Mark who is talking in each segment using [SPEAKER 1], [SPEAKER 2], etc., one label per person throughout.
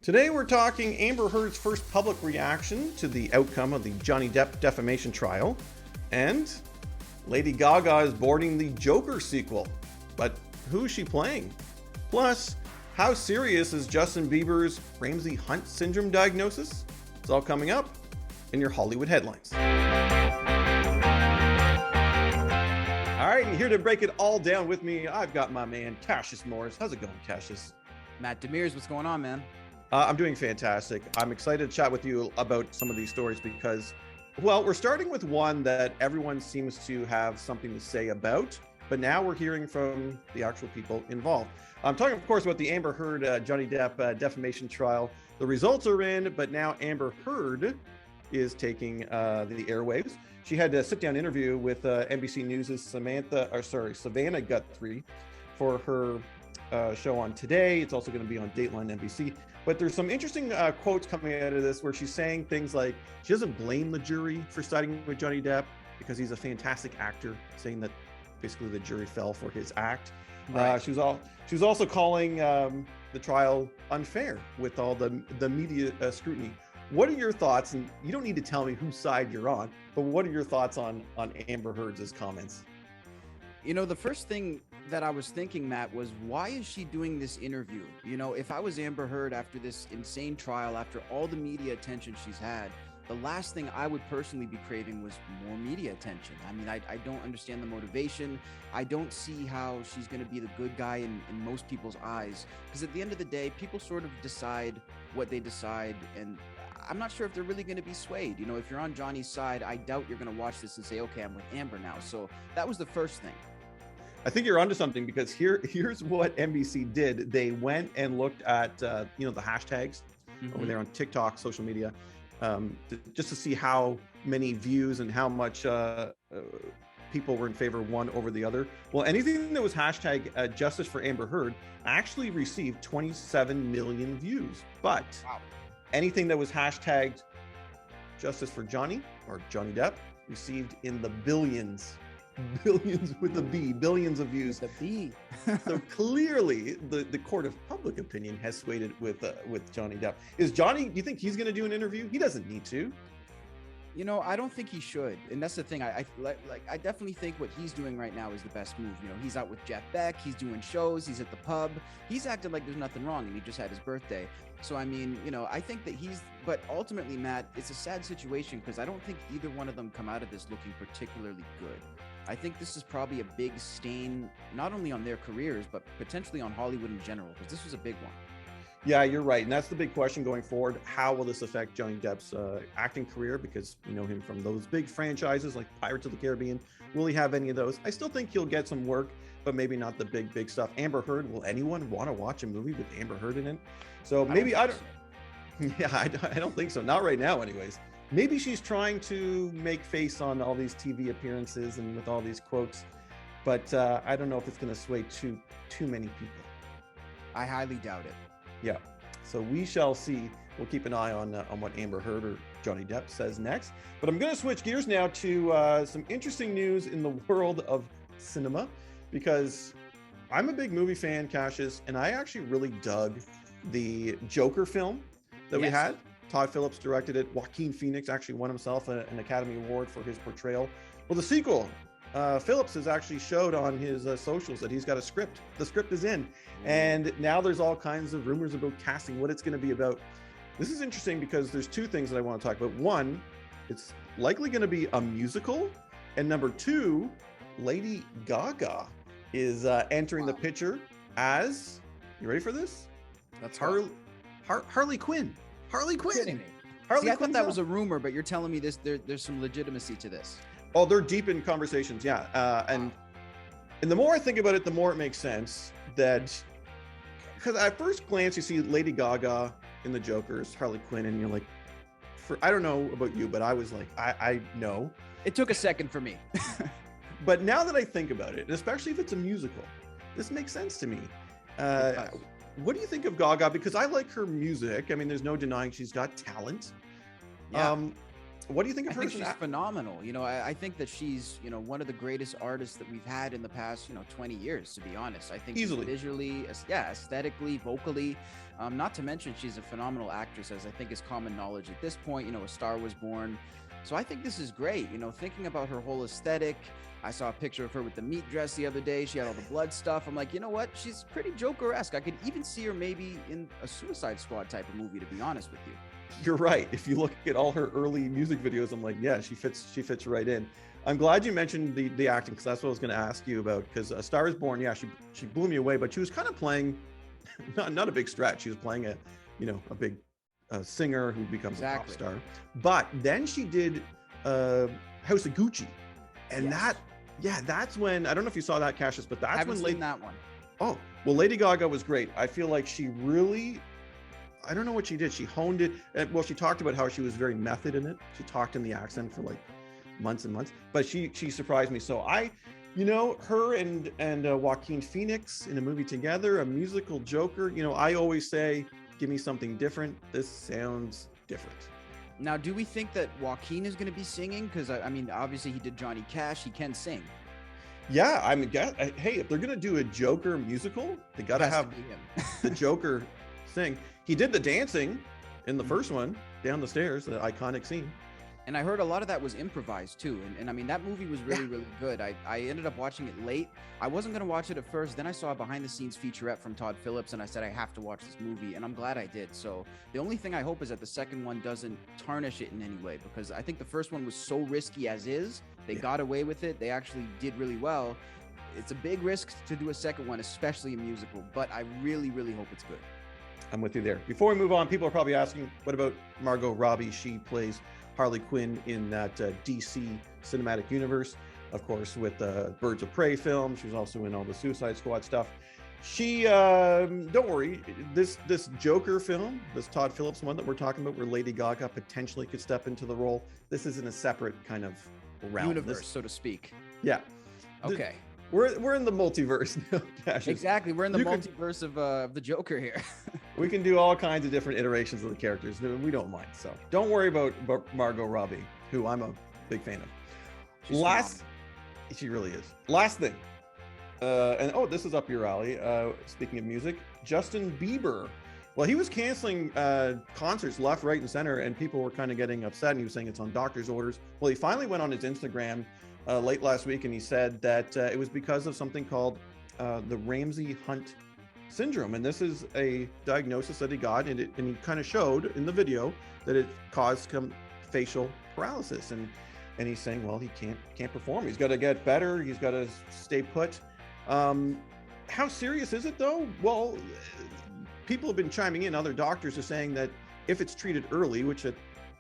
[SPEAKER 1] Today we're talking Amber Heard's first public reaction to the outcome of the Johnny Depp defamation trial, and Lady Gaga is boarding the Joker sequel. But who is she playing? Plus, how serious is Justin Bieber's Ramsay Hunt syndrome diagnosis? It's all coming up in your Hollywood headlines. All right, and here to break it all down with me, I've got my man Cassius Morris. How's it going, Cassius?
[SPEAKER 2] Matt Demers, what's going on, man?
[SPEAKER 1] I'm doing fantastic. I'm excited to chat with you about some of these stories because, well, we're starting with one that everyone seems to have something to say about, but now we're hearing from the actual people involved. I'm talking, of course, about the Amber Heard Johnny Depp defamation trial. The results are in, but now Amber Heard is taking the airwaves. She had a sit-down interview with NBC News' Savannah Guthrie for her show on Today. It's also going to be on Dateline NBC. But there's some interesting quotes coming out of this where she's saying things like she doesn't blame the jury for siding with Johnny Depp because he's a fantastic actor, saying that basically the jury fell for his act. Right. She was also calling the trial unfair with all the media scrutiny. What are your thoughts? And you don't need to tell me whose side you're on, but what are your thoughts on Amber Heard's comments?
[SPEAKER 2] You know, the first thing that I was thinking, Matt, was why is she doing this interview? You know, if I was Amber Heard after this insane trial, after all the media attention she's had, the last thing I would personally be craving was more media attention. I mean, I don't understand the motivation. I don't see how she's going to be the good guy in most people's eyes. Because at the end of the day, people sort of decide what they decide. And I'm not sure if they're really going to be swayed. You know, if you're on Johnny's side, I doubt you're going to watch this and say, okay, I'm with Amber now. So that was the first thing.
[SPEAKER 1] I think you're onto something because here's what NBC did. They went and looked at the hashtags over there on TikTok, social media, just to see how many views and how much people were in favor of one over the other. Well, anything that was hashtag justice for Amber Heard actually received 27 million views. But anything that was hashtagged justice for Johnny or Johnny Depp received in the billions with a B, billions of views.
[SPEAKER 2] The B.
[SPEAKER 1] So clearly the court of public opinion has swayed it with Johnny Depp. Do you think he's going to do an interview? He doesn't need to.
[SPEAKER 2] You know, I don't think he should. And that's the thing. I definitely think what he's doing right now is the best move. You know, he's out with Jeff Beck. He's doing shows. He's at the pub. He's acting like there's nothing wrong. And he just had his birthday. So, I mean, you know, I think that but ultimately, Matt, it's a sad situation because I don't think either one of them come out of this looking particularly good. I think this is probably a big stain, not only on their careers, but potentially on Hollywood in general, because this was a big one.
[SPEAKER 1] Yeah, you're right. And that's the big question going forward. How will this affect Johnny Depp's acting career? Because we know him from those big franchises like Pirates of the Caribbean. Will he have any of those? I still think he'll get some work, but maybe not the big stuff. Amber Heard, will anyone want to watch a movie with Amber Heard in it? So maybe I don't think so. Not right now anyways. Maybe she's trying to make face on all these TV appearances and with all these quotes, but I don't know if it's going to sway too many people.
[SPEAKER 2] I highly doubt it.
[SPEAKER 1] Yeah, so we shall see. We'll keep an eye on what Amber Heard or Johnny Depp says next. But I'm going to switch gears now to some interesting news in the world of cinema, because I'm a big movie fan, Cassius, and I actually really dug the Joker film that we had. Todd Phillips directed it. Joaquin Phoenix actually won himself an Academy Award for his portrayal. Well, the sequel, Phillips has actually showed on his socials that he's got a script. The script is in. And now there's all kinds of rumors about casting, what it's going to be about. This is interesting because there's two things that I want to talk about. One, it's likely going to be a musical. And number two, Lady Gaga is entering the picture as, you ready for this?
[SPEAKER 2] That's
[SPEAKER 1] Harley Quinn. Harley Quinn.
[SPEAKER 2] I thought that was a rumor, but you're telling me there's some legitimacy to this.
[SPEAKER 1] Oh, they're deep in conversations, yeah. And the more I think about it, the more it makes sense that, because at first glance you see Lady Gaga in the Joker's Harley Quinn, and you're like, I don't know about you, but I was like, I know.
[SPEAKER 2] It took a second for me.
[SPEAKER 1] But now that I think about it, and especially if it's a musical, this makes sense to me. What do you think of Gaga? Because I like her music. I mean, there's no denying she's got talent. Yeah. What do you think of
[SPEAKER 2] I
[SPEAKER 1] her?
[SPEAKER 2] think she's phenomenal. I think that she's, one of the greatest artists that we've had in the past, 20 years, to be honest. I think
[SPEAKER 1] Easily.
[SPEAKER 2] visually, aesthetically, vocally, not to mention she's a phenomenal actress, as I think is common knowledge at this point. A star was born. So I think this is great. Thinking about her whole aesthetic. I saw a picture of her with the meat dress the other day. She had all the blood stuff. I'm like, you know what? She's pretty Joker-esque. I could even see her maybe in a Suicide Squad type of movie, to be honest with you.
[SPEAKER 1] You're right. If you look at all her early music videos, I'm like, yeah, she fits right in. I'm glad you mentioned the acting, because that's what I was going to ask you about. Because A Star Is Born, yeah, she blew me away, but she was kind of playing not a big stretch. She was playing a big singer who becomes a pop star. But then she did House of Gucci, and that's when, I don't know if you saw that, Cassius, but that's when
[SPEAKER 2] that one.
[SPEAKER 1] Oh, well, Lady Gaga was great. I feel like she really, I don't know what she did. She honed it. Well, she talked about how she was very method in it. She talked in the accent for like months and months, but she surprised me. So her and Joaquin Phoenix in a movie together, a musical Joker. I always say, give me something different. This sounds different.
[SPEAKER 2] Now, do we think that Joaquin is going to be singing? Because obviously he did Johnny Cash. He can sing.
[SPEAKER 1] Yeah, hey, if they're going to do a Joker musical, they got to have the Joker sing. He did the dancing in the first one down the stairs, the iconic scene.
[SPEAKER 2] And I heard a lot of that was improvised too. And that movie was really, really good. I ended up watching it late. I wasn't going to watch it at first. Then I saw a behind the scenes featurette from Todd Phillips, and I said, I have to watch this movie. And I'm glad I did. So the only thing I hope is that the second one doesn't tarnish it in any way, because I think the first one was so risky as is. They got away with it. They actually did really well. It's a big risk to do a second one, especially a musical, but I really, really hope it's good.
[SPEAKER 1] I'm with you there. Before we move on, people are probably asking, what about Margot Robbie? She plays Harley Quinn in that DC cinematic universe, of course, with the Birds of Prey film. She was also in all the Suicide Squad stuff. She, don't worry, this Joker film, this Todd Phillips one that we're talking about, where Lady Gaga potentially could step into the role, this is in a separate kind of realm.
[SPEAKER 2] Universe, so to speak.
[SPEAKER 1] Yeah.
[SPEAKER 2] Okay.
[SPEAKER 1] We're in the multiverse now, Cassius.
[SPEAKER 2] Exactly. We're in the multiverse of the Joker here.
[SPEAKER 1] We can do all kinds of different iterations of the characters. We don't mind. So don't worry about Margot Robbie, who I'm a big fan of. She really is. Last thing. This is up your alley. Speaking of music, Justin Bieber. Well, he was canceling concerts left, right, and center, and people were kind of getting upset, and he was saying it's on doctor's orders. Well, he finally went on his Instagram late last week, and he said that it was because of something called the Ramsay Hunt syndrome, and this is a diagnosis that he got, and he kind of showed in the video that it caused facial paralysis, and he's saying, well, he can't perform. He's got to get better. He's got to stay put. How serious is it though? Well, people have been chiming in. Other doctors are saying that if it's treated early, which I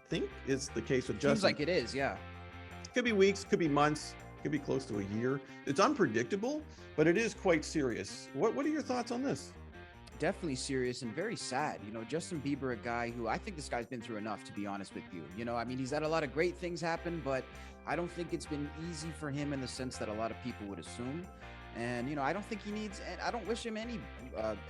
[SPEAKER 1] think is the case with Justin.
[SPEAKER 2] Seems like it is, yeah.
[SPEAKER 1] Could be weeks, could be months, could be close to a year. It's unpredictable, but it is quite serious. What are your thoughts on this?
[SPEAKER 2] Definitely serious and very sad. Justin Bieber, a guy who I think this guy's been through enough, to be honest with you. He's had a lot of great things happen, but I don't think it's been easy for him in the sense that a lot of people would assume. And, I don't think he needs, and I don't wish him any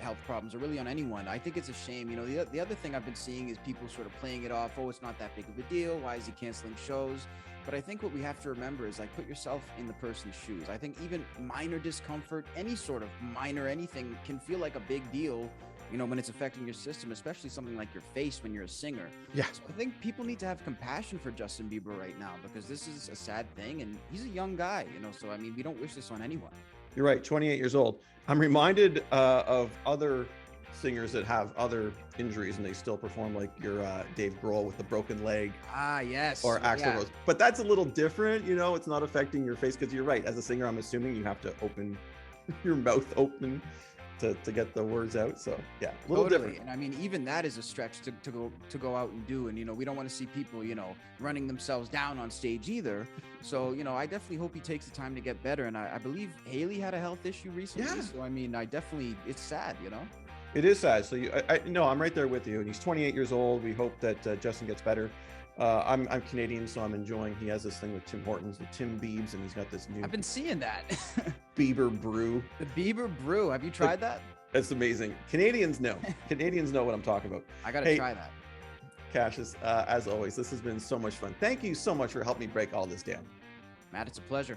[SPEAKER 2] health problems, or really on anyone. I think it's a shame. The other thing I've been seeing is people sort of playing it off. Oh, it's not that big of a deal. Why is he canceling shows? But I think what we have to remember is, put yourself in the person's shoes. I think even minor discomfort, any sort of minor anything, can feel like a big deal, when it's affecting your system, especially something like your face when you're a singer.
[SPEAKER 1] Yeah.
[SPEAKER 2] So I think people need to have compassion for Justin Bieber right now, because this is a sad thing, and he's a young guy, so we don't wish this on anyone.
[SPEAKER 1] You're right, 28 years old. I'm reminded of other singers that have other injuries and they still perform, like your Dave Grohl with the broken leg.
[SPEAKER 2] Ah, yes.
[SPEAKER 1] Or Axl Rose. But that's a little different, it's not affecting your face, because you're right. As a singer, I'm assuming you have to open your mouth open to get the words out. So yeah, a little different.
[SPEAKER 2] And even that is a stretch to go out and do. And, we don't want to see people, running themselves down on stage either. So, I definitely hope he takes the time to get better. And I believe Haley had a health issue recently.
[SPEAKER 1] Yeah.
[SPEAKER 2] So, it's sad,
[SPEAKER 1] It is sad. So I'm right there with you. And he's 28 years old. We hope that Justin gets better. I'm Canadian, so I'm enjoying. He has this thing with Tim Hortons, the Tim Biebs, and he's got this new.
[SPEAKER 2] I've been seeing that.
[SPEAKER 1] Bieber brew.
[SPEAKER 2] The Bieber brew. Have you tried that?
[SPEAKER 1] That's amazing. Canadians know. Canadians know what I'm talking about.
[SPEAKER 2] I gotta try that.
[SPEAKER 1] Cassius, as always, this has been so much fun. Thank you so much for helping me break all this down.
[SPEAKER 2] Matt, it's a pleasure.